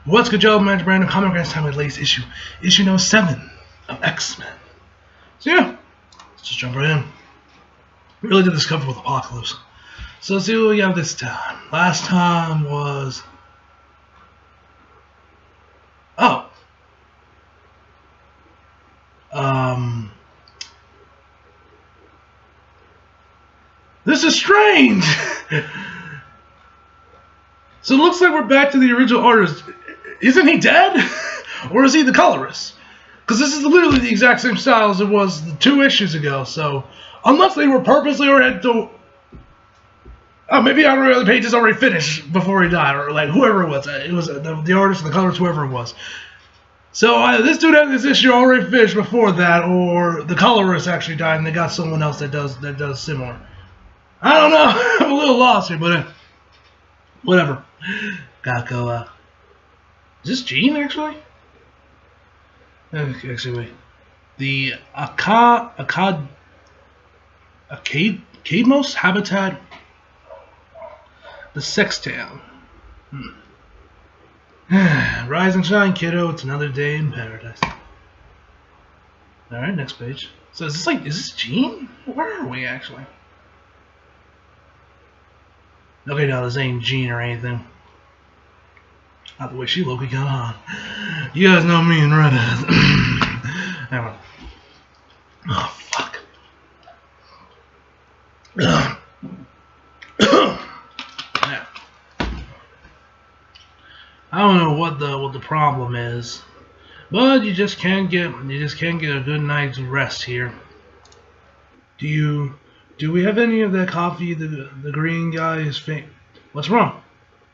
What's good, Joe? Man, Brandon. Comic Grants time with latest issue number 7 of X-Men. So yeah, let's just jump right in. We really did this cover with Apocalypse. So let's see what we have this time. Last time was this is strange. So it looks like we're back to the original artist. Isn't he dead? Or is he the colorist? Because this is literally the exact same style as it was 2 issues ago. So unless they were purposely or had to, maybe the page is already finished before he died, or like whoever it was. It was the artist, the colorist, whoever it was. So this dude had this issue already finished before that, or the colorist actually died and they got someone else that does similar. I don't know. I'm a little lost here, but whatever. Gotta go. Is this Jean actually? Actually, wait. The Cadmos habitat. The Sextown. Rise and shine, kiddo. It's another day in paradise. Alright, next page. So is this Jean? Where are we actually? Okay, no, this ain't Jean or anything. Not the way she low-key got on. You guys know me and redheads. Anyway. Oh, fuck. Yeah. I don't know what the problem is, but you just can't get a good night's rest here. Do we have any of that coffee the green guy is faint? What's wrong?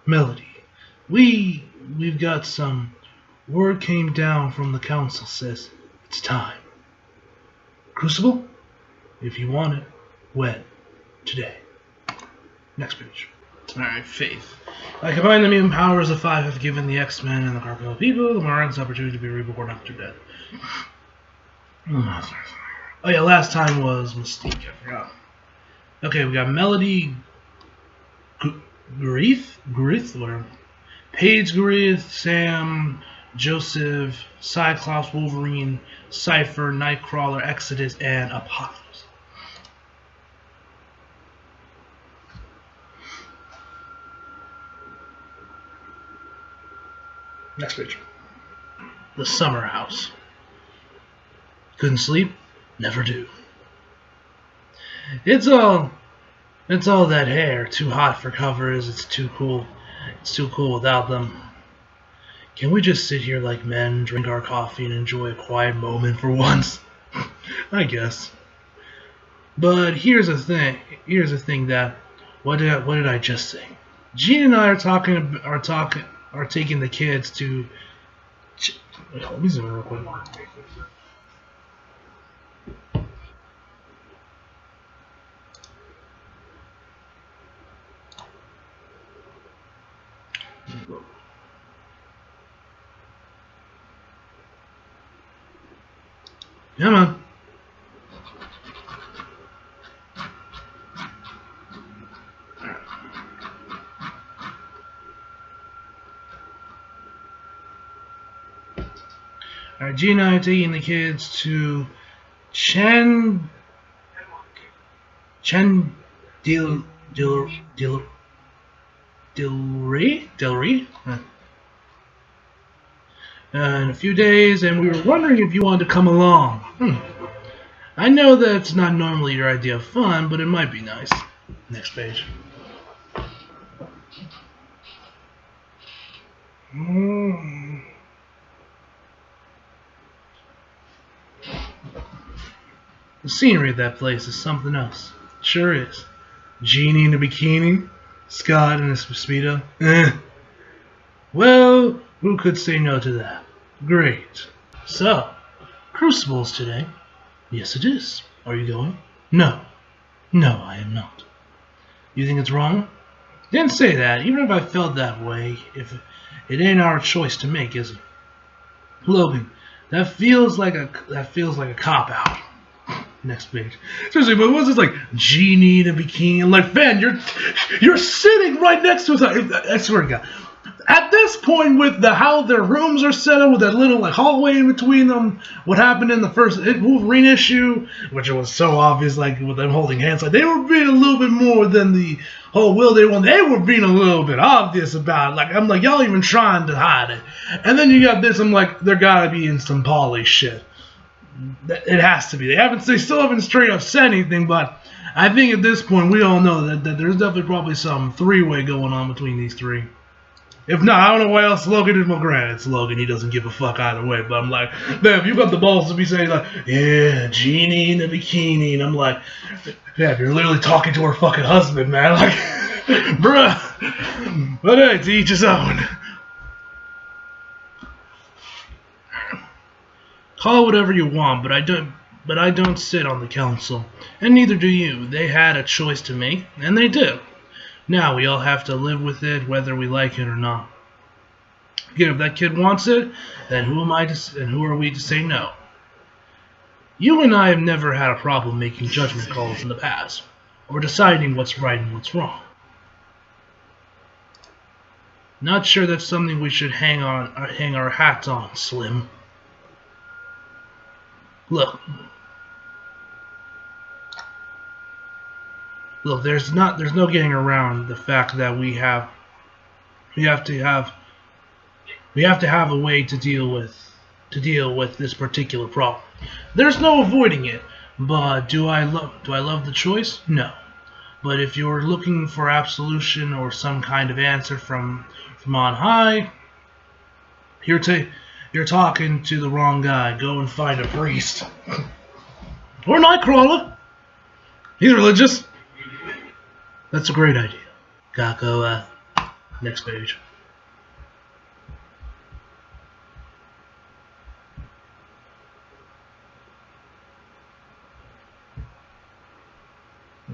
Melody. We've got some word came down from the council, says it's time. Crucible? If you want it, when? Today. Next page. Alright, Faith. By combining the mutant powers of 5 have given the X-Men and the Crucible people the miraculous opportunity to be reborn after death. Oh yeah, last time was Mystique, I forgot. Okay, we got Melody Grief, or Paige Grief, Sam, Joseph, Cyclops, Wolverine, Cypher, Nightcrawler, Exodus, and Apocalypse. Next page. The Summer House. Couldn't sleep? Never do. It's all that hair. Too hot for covers. It's too cool. It's too cool without them. Can we just sit here like men, drink our coffee, and enjoy a quiet moment for once? I guess. But here's the thing. That what did I just say? Jean and I are taking the kids to. Wait, let me zoom in real quick. Come on. Alright, G and I are taking the kids to Delray? In a few days, and we were wondering if you wanted to come along. I know that's not normally your idea of fun, but it might be nice. Next page. The scenery of that place is something else. It sure is. Jeannie in a bikini, Scott in a Speedo. Well, who could say no to that? Great. So, Crucible's today. Yes, it is. Are you going? No. No, I am not. You think it's wrong? Didn't say that. Even if I felt that way, if it ain't our choice to make, is it? Logan, that feels like a cop out. Next page. Seriously, but what's this like? Jeannie in a bikini. I'm like, man, you're sitting right next to us. I swear to God. At this point, with how their rooms are set up, with that little like hallway in between them, what happened in the first Wolverine issue, which was so obvious, like with them holding hands, like they were being a little bit more than the whole will they one. They were being a little bit obvious about it. Like I'm like y'all even trying to hide it, and then you got this. I'm like there gotta be in some poly shit. It has to be. They still haven't straight up said anything, but I think at this point we all know that there's definitely probably some three-way going on between these three. If not, I don't know why else Logan is. Well, granted, it's Logan. He doesn't give a fuck either way. But I'm like, man, if you got the balls to be saying like, yeah, Jeannie in the bikini, and I'm like, yeah, you're literally talking to her fucking husband, man. Like, bruh. But hey, to each his own. Call it whatever you want, but I don't sit on the council, and neither do you. They had a choice to make, and they do. Now we all have to live with it, whether we like it or not. Again, if that kid wants it, then who are we to say no? You and I have never had a problem making judgment calls in the past, or deciding what's right and what's wrong. Not sure that's something we should hang our hats on, Slim. Look, there's no getting around the fact that we have to have a way to deal with this particular problem. There's no avoiding it. But do I love the choice? No. But if you're looking for absolution or some kind of answer from on high, you're talking to the wrong guy. Go and find a priest. Or Nightcrawler. He's religious. That's a great idea. Kako, next page.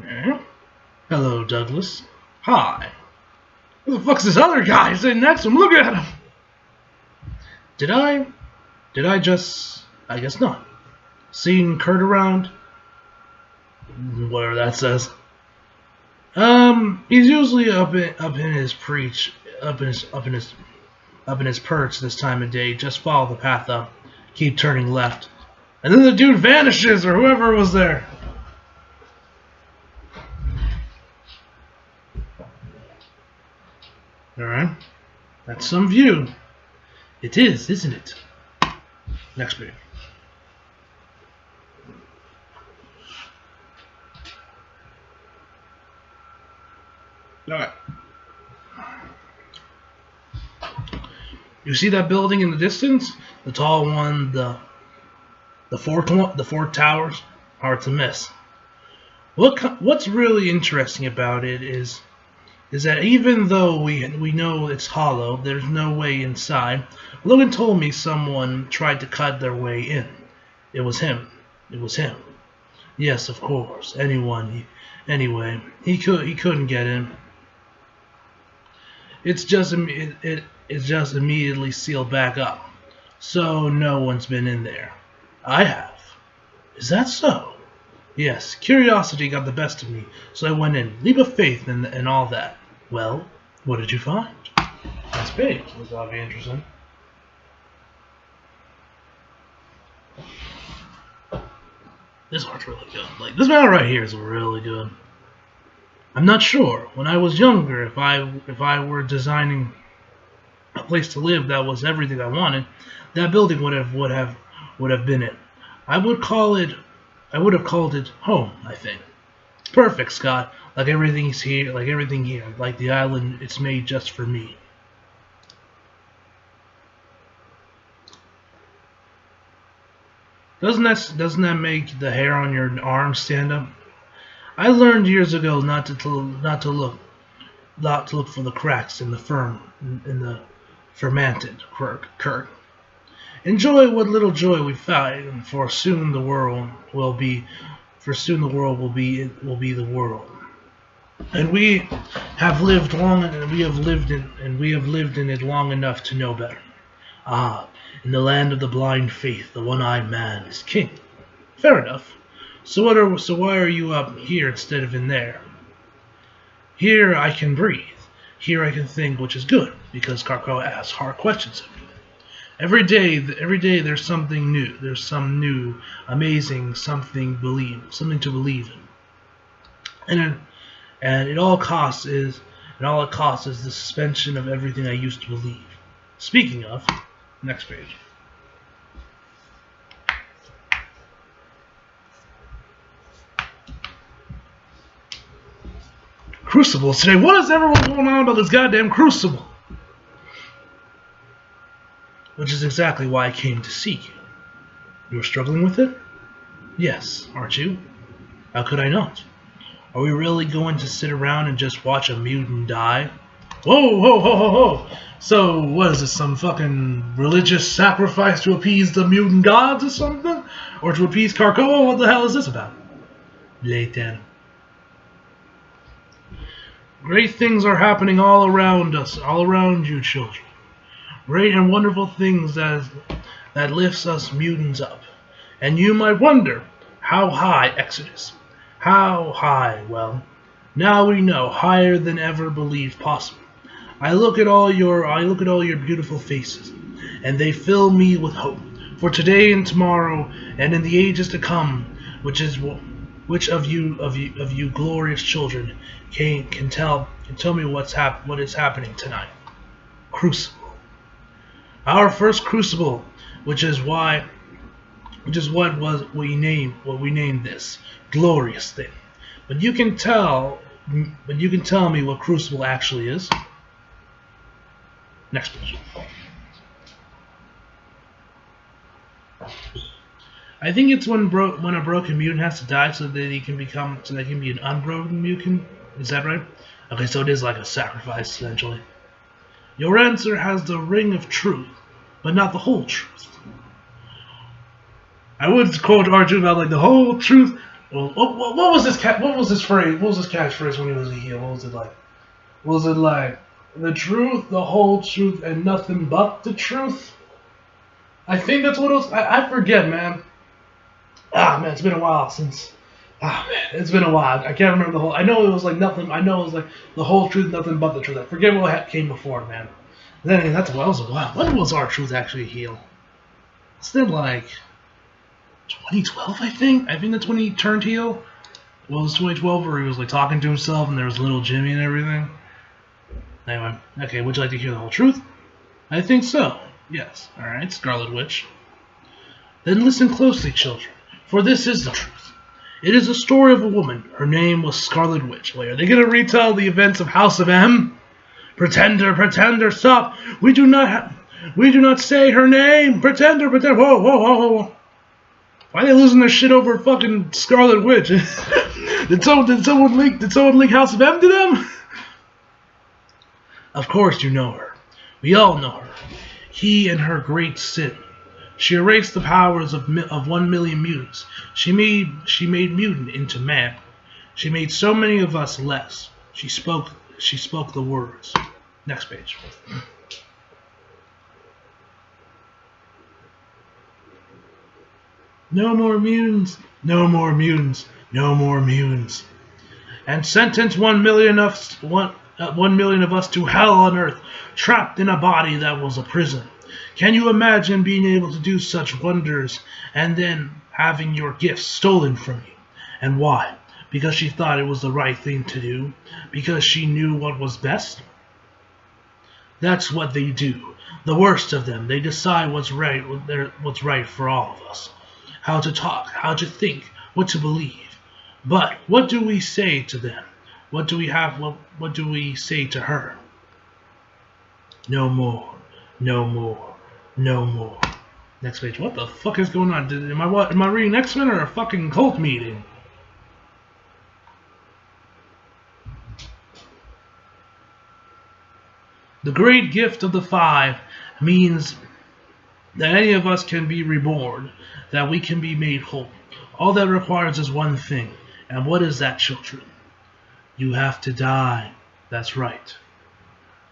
Yeah. Hello, Douglas. Hi. Who the fuck's this other guy sitting next to him? Look at him. Did I just... I guess not. Seen Kurt around? Whatever that says. He's usually up in his perch this time of day. Just follow the path up. Keep turning left. And then the dude vanishes, or whoever was there. Alright. That's some view. It is, isn't it? Next page. Alright. You see that building in the distance? The tall one, the four towers? Hard to miss. What's really interesting about it is that even though we know it's hollow, there's no way inside. Logan told me someone tried to cut their way in. It was him. It was him. Yes, of course. Anyway, he couldn't get in. It's just immediately sealed back up. So no one's been in there. I have. Is that so? Yes, curiosity got the best of me, so I went in. Leap of faith and all that. Well, what did you find? That's big. That'll be interesting. This art's really good. Like, this battle right here is really good. I'm not sure. When I was younger, if I were designing a place to live that was everything I wanted, that building would have been it. I would have called it home, I think. Perfect, Scott. Like everything here, like the island, it's made just for me. Doesn't that make the hair on your arm stand up? I learned years ago not to look for the cracks in the fermented Kurt. Enjoy what little joy we find, for soon the world will be the world. And we have lived in it long enough to know better. Ah, in the land of the blind faith, the one-eyed man is king. Fair enough. So why are you up here instead of in there? Here I can breathe. Here I can think, which is good, because Carco asks hard questions of me. Every day there's something new. There's some new, amazing something to believe in. And it all it costs is the suspension of everything I used to believe. Speaking of, next page. Crucible today. What is everyone going on about this goddamn Crucible? Which is exactly why I came to seek you. You're struggling with it? Yes, aren't you? How could I not? Are we really going to sit around and just watch a mutant die? Whoa, whoa, whoa, whoa, whoa! So, what is this, some fucking religious sacrifice to appease the mutant gods or something? Or to appease Carcoa? What the hell is this about? Later. Great things are happening all around us, all around you, children. Great and wonderful things that lifts us mutants up. And you might wonder, how high, Exodus? How high? Well, now we know, higher than ever believed possible. I look at all your beautiful faces, and they fill me with hope for today and tomorrow, and in the ages to come. Which of you glorious children can tell me what is happening tonight? Crucible. Our first Crucible, which is what we named this glorious thing. But you can tell me what Crucible actually is. Next page. I think it's when a broken mutant has to die so that they can be an unbroken mutant. Is that right? Okay, so it is like a sacrifice essentially. Your answer has the ring of truth, but not the whole truth. I would quote Arjun about like the whole truth. Well, what was this phrase? What was this catchphrase when he was a heel? What was it like? Was it like the truth, the whole truth, and nothing but the truth? I think that's what it was. I forget, man. Man, it's been a while since. It's been a while. I can't remember the whole. I know it was like nothing. I know it was like the whole truth, nothing but the truth. I forget what came before, man. Then that was a while. When was R-Truth actually a heel? It's then like 2012, I think. I think that's when he turned heel. Well, it was 2012 where he was like talking to himself, and there was little Jimmy and everything. Anyway, okay. Would you like to hear the whole truth? I think so. Yes. All right, Scarlet Witch. Then listen closely, children, for this is the truth. It is a story of a woman. Her name was Scarlet Witch. Wait, are they going to retell the events of House of M? Pretender, stop! We do not say her name. Pretender. Whoa. Why are they losing their shit over fucking Scarlet Witch? Did someone leak House of M to them? Of course you know her. We all know her. He and her great sin. She erased the powers of 1 million mutants. She made mutant into man. She made so many of us less. She spoke the words. Next page. No more mutants. No more mutants. No more mutants. And sentence 1 million of us to hell on earth, trapped in a body that was a prison. Can you imagine being able to do such wonders and then having your gifts stolen from you? And why? Because she thought it was the right thing to do? Because she knew what was best? That's what they do. The worst of them. They decide what's right for all of us. How to talk, how to think, what to believe. But what do we say to them? What do we say to her? No more. No more. No more. Next page. What the fuck is going on? Am I reading X-Men or a fucking cult meeting? The great gift of the 5 means that any of us can be reborn, that we can be made whole. All that requires is one thing. And what is that, children? You have to die. That's right.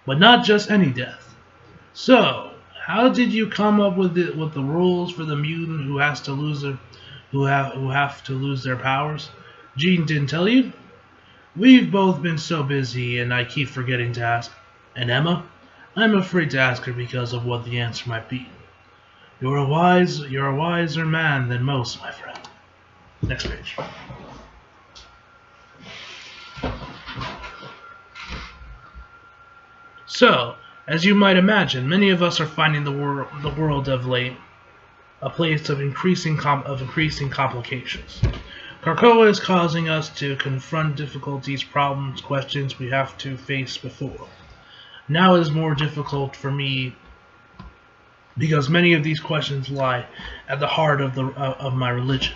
But not just any death. So, how did you come up with the rules for the mutant who have to lose their powers? Jean didn't tell you? We've both been so busy, and I keep forgetting to ask. And Emma? I'm afraid to ask her because of what the answer might be. You're a wiser man than most, my friend. Next page. So, as you might imagine, many of us are finding the world of late a place of increasing complications. Krakoa is causing us to confront difficulties, problems, questions we have to face before. Now it is more difficult for me because many of these questions lie at the heart of my religion.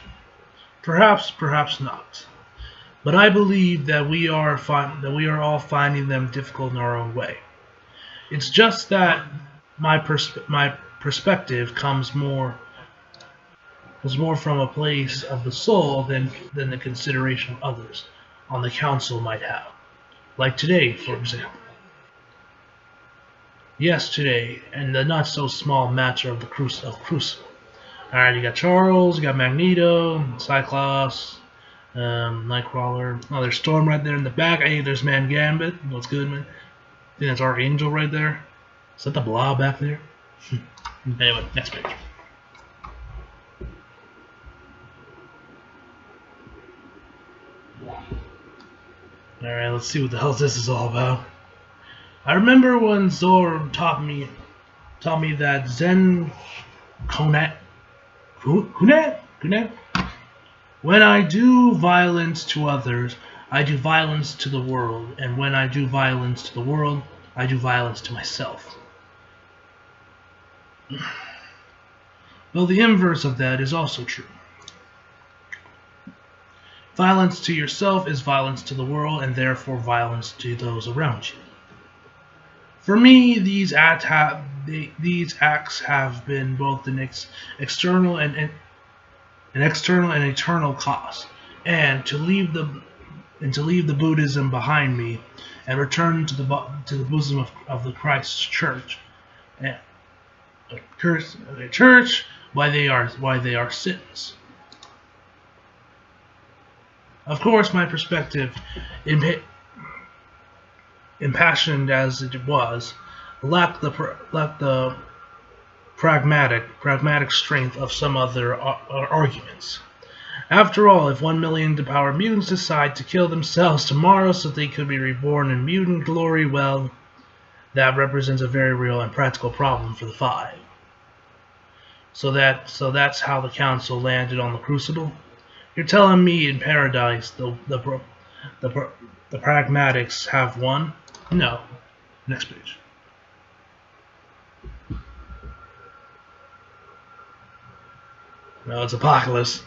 Perhaps not. But I believe that we are all finding them difficult in our own way. It's just that my perspective was more from a place of the soul than the consideration of others on the council might have. Like today, for example. Yes, today, and the not so small matter of the Crucible. Alright, you got Charles, you got Magneto, Cyclops, Nightcrawler. Oh, there's Storm right there in the back. Hey, there's Man Gambit. What's good, man? I think that's Archangel right there. Is that the Blob back there? Anyway, next page. Alright, let's see what the hell this is all about. I remember when Zor taught me that Zen Kunat. When I do violence to others, I do violence to the world, and when I do violence to the world, I do violence to myself. Well, the inverse of that is also true. Violence to yourself is violence to the world, and therefore violence to those around you. For me, these acts have been both an external and eternal cost, and to leave the Buddhism behind me and return to the bosom of the Christ's church, why they are sins. Of course, my perspective, impassioned as it was, lacked the pragmatic strength of some other arguments. After all, if 1 million depowered mutants decide to kill themselves tomorrow so they could be reborn in mutant glory, well, that represents a very real and practical problem for the Five. So that's how the Council landed on the Crucible. You're telling me in paradise the pragmatics have won? No. Next page. No, it's Apocalypse.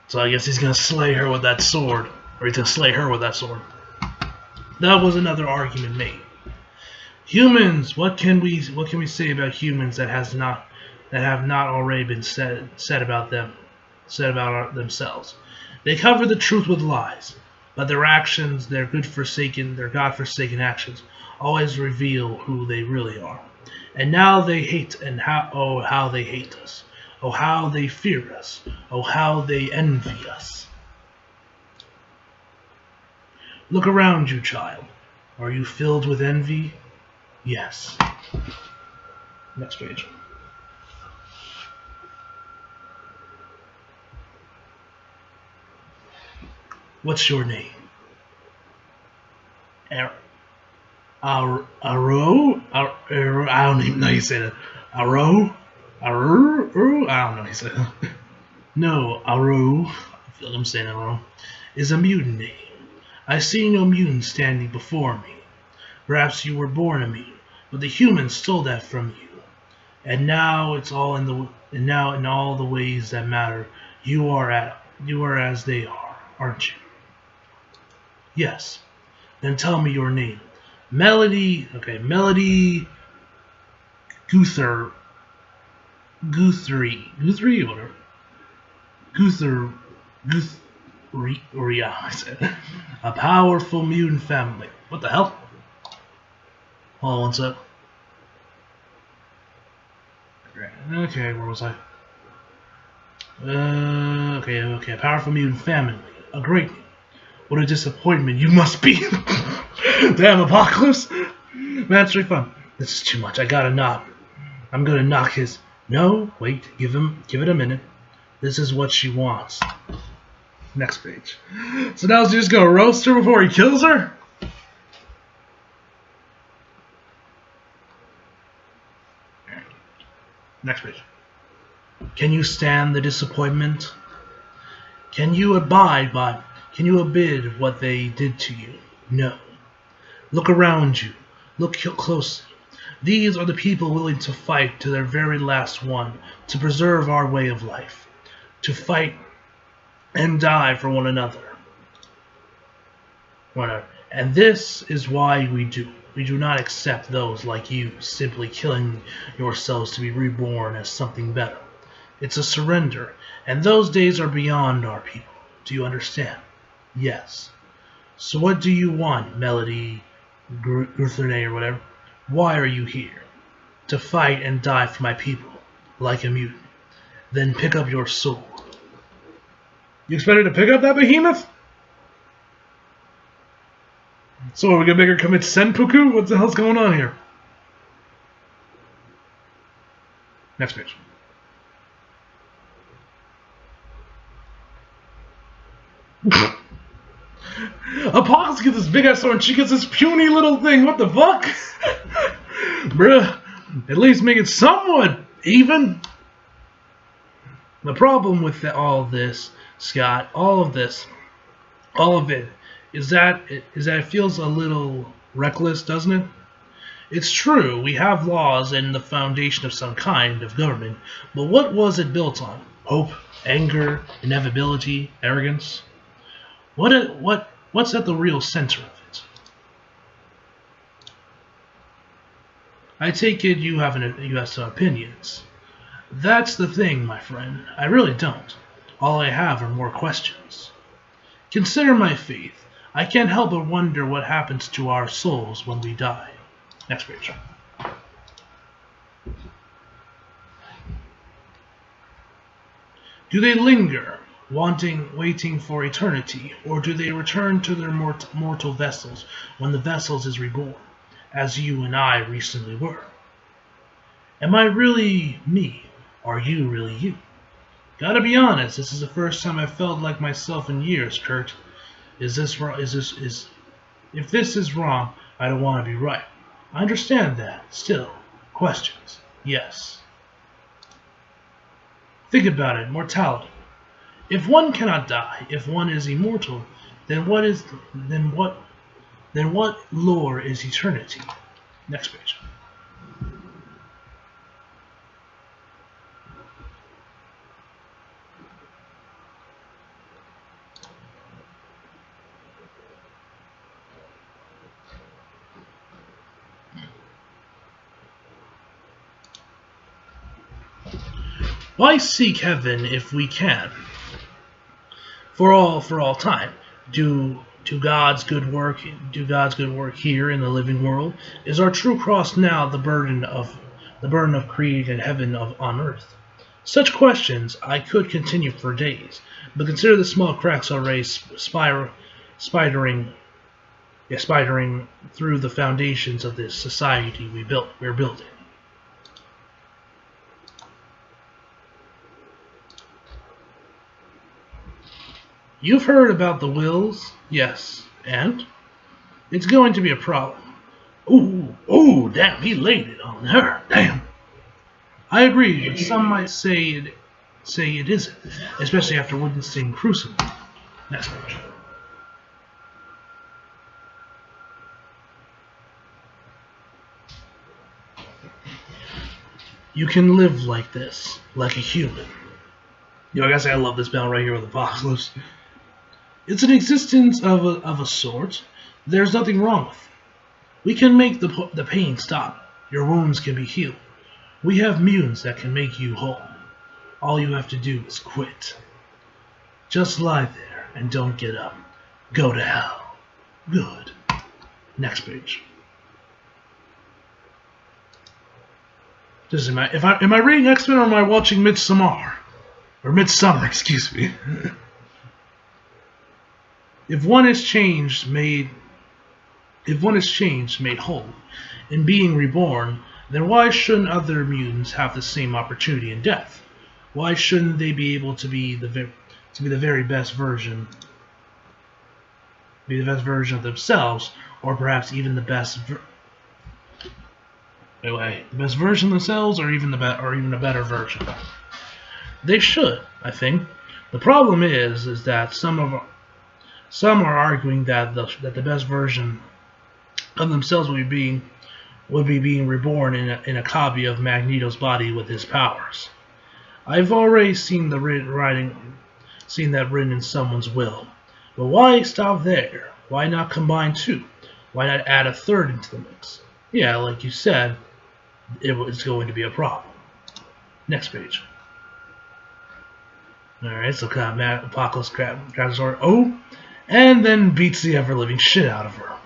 So I guess he's gonna slay her with that sword. Or he's gonna slay her with that sword. That was another argument made. Humans, what can we say about humans that have not already been said about themselves? They cover the truth with lies, but their actions, their God-forsaken actions, always reveal who they really are. And now they hate, and how they hate us. Oh, how they fear us. Oh, how they envy us. Look around you, child. Are you filled with envy? Yes. Next page. What's your name? Aro? I don't even know how you say that. Aro? I don't know how you say that. No, Aro, I feel like I'm saying that wrong, is a mutant name. I see no mutant standing before me. Perhaps you were born a mutant, but the humans stole that from you. And now it's all in all the ways that matter. You are as they are, aren't you? Yes. Then tell me your name. Melody. Okay, Melody Guthrie, whatever. Guthrie, a powerful mutant family. What the hell? Hold on one sec. Okay, where was I? Okay, a powerful mutant family. A great name. What a disappointment you must be. Damn, Apocalypse. Mastery fun. This is too much. I gotta knock. I'm gonna knock his. No, wait. Give it a minute. This is what she wants. Next page. So now she's just gonna roast her before he kills her? Next page. Can you stand the disappointment? Can you abide what they did to you? No. Look around you. Look closely. These are the people willing to fight to their very last one, to preserve our way of life, to fight and die for one another. And this is why we do not accept those like you simply killing yourselves to be reborn as something better. It's a surrender, and those days are beyond our people. Do you understand? Yes. So what do you want, Melody, Gutherne, or whatever? Why are you here? To fight and die for my people, like a mutant. Then pick up your sword. You expected to pick up that behemoth? So are we gonna make her commit senpuku? What the hell's going on here? Next page. Apocalypse gets this big ass sword and she gets this puny little thing. What the fuck? Bruh. At least make it somewhat even. The problem with all this, Scott, all of it, is that it feels a little reckless, doesn't it? It's true, we have laws and the foundation of some kind of government, but what was it built on? Hope, anger, inevitability, arrogance? What's at the real center of it? I take it you have some opinions. That's the thing, my friend. I really don't. All I have are more questions. Consider my faith. I can't help but wonder what happens to our souls when we die. Next page. Do they linger, waiting for eternity, or do they return to their mortal vessels when the vessels is reborn, as you and I recently were? Am I really me? Are you really you? Gotta be honest, this is the first time I've felt like myself in years, Kurt. If this is wrong, I don't want to be right. I understand that. Still, questions. Yes. Think about it, mortality. If one cannot die, if one is immortal, then what lore is eternity? Next page. Why seek heaven if we can? For all time. Do God's good work here in the living world? Is our true cross now the burden of creating heaven on earth? Such questions I could continue for days, but consider the small cracks already spidering through the foundations of this society we're building. You've heard about the wills? Yes. And? It's going to be a problem. Ooh, damn, he laid it on her. Damn. I agree, but some might say it isn't, especially after witnessing Crucible. Next page. You can live like this, like a human. Yo, I gotta say I love this battle right here with Apocalypse. It's an existence of a sort. There's nothing wrong with it. We can make the pain stop. Your wounds can be healed. We have mutants that can make you whole. All you have to do is quit. Just lie there and don't get up. Go to hell. Good. Next page. Am I reading X-Men or am I watching Midsommar? Or Midsummer, excuse me. If one is changed, made If one is changed, made whole, and being reborn, then why shouldn't other mutants have the same opportunity in death? Why shouldn't they be able to be the very best version, of themselves, or perhaps even the best the best version of themselves, or even a better version? They should, I think. The problem is that some are arguing that the best version of themselves would be being reborn in a copy of Magneto's body with his powers. I've already seen that written in someone's will. But why stop there? Why not combine two? Why not add a third into the mix? Yeah, like you said, it's going to be a problem. Next page. Alright, so Apocalypse grabs the sword. Oh! And then beats the ever-living shit out of her.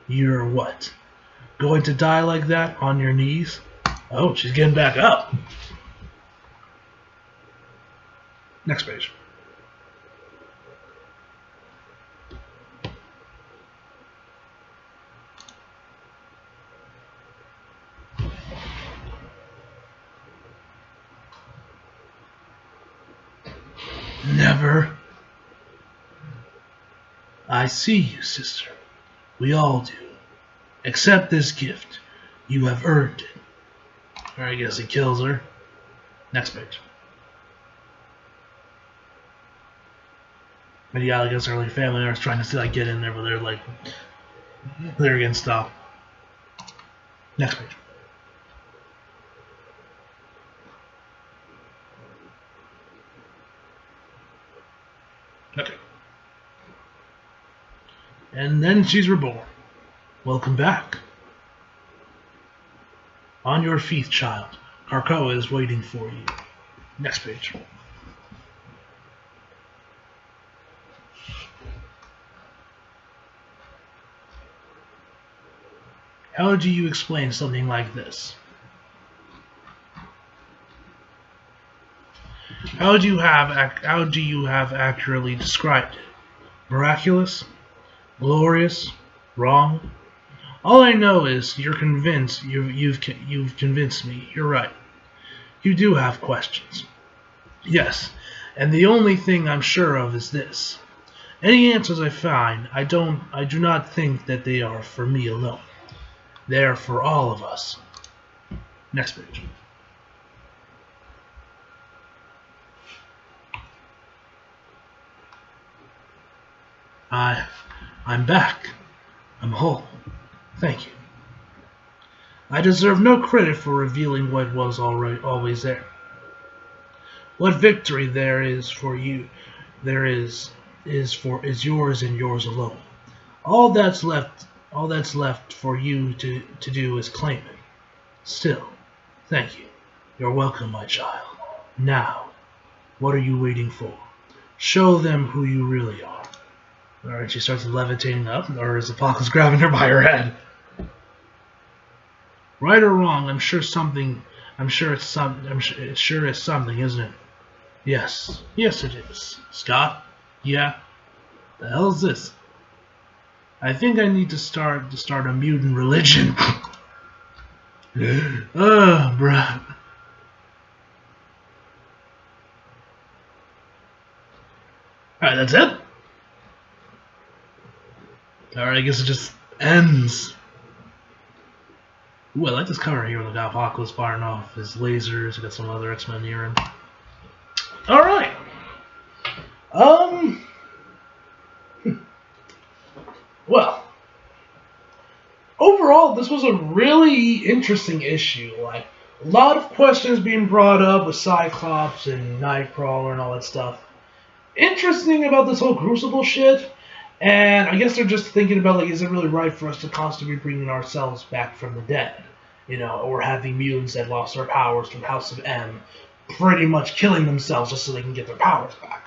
You're what? Going to die like that on your knees? Oh, she's getting back up. Next page. Never. I see you, sister. We all do. Accept this gift. You have earned it. Or I guess he kills her. Next page. And yeah, I guess her family are trying to get in there, but they're getting stopped. Next page. Okay. And then she's reborn. Welcome back. On your feet, child. Krakoa is waiting for you. Next page. How do you explain something like this? How do you have accurately described it? Miraculous? Glorious? Wrong? All I know is you're convinced. You've convinced me. You're right. You do have questions. Yes, and the only thing I'm sure of is this: any answers I find, I do not think that they are for me alone. They are for all of us. Next page. I'm back. I'm whole. Thank you. I deserve no credit for revealing what was always there. What victory there is for you, is yours and yours alone. All that's left for you to do is claim it. Still, thank you. You're welcome, my child. Now, what are you waiting for? Show them who you really are. Alright, she starts levitating up, or is Apocalypse grabbing her by her head? Right or wrong, I'm sure it's something, isn't it? Yes. Yes, it is. Scott? Yeah? The hell is this? I think I need to start a mutant religion. Oh, bruh. Alright, that's it? Alright, I guess it just ends. Ooh, I like this cover here with the Apocalypse firing off his lasers. We got some other X-Men here. Alright. Well, overall, this was a really interesting issue. Like, a lot of questions being brought up with Cyclops and Nightcrawler and all that stuff. Interesting about this whole Crucible shit. And I guess they're just thinking about, like, is it really right for us to constantly be bringing ourselves back from the dead? You know, or having mutants that lost their powers from House of M pretty much killing themselves just so they can get their powers back.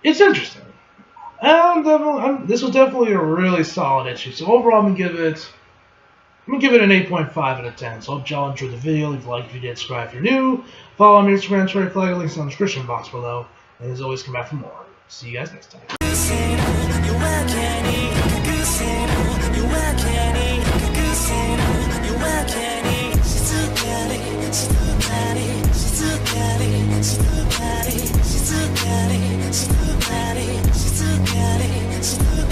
It's interesting. And this was definitely a really solid issue. So overall, I'm gonna give it an 8.5 out of 10. So I hope y'all enjoyed the video. Leave a like if you did, subscribe if you're new. Follow me on Instagram, Twitter, links in the description box below. And as always, come back for more. See you guys next time.静かに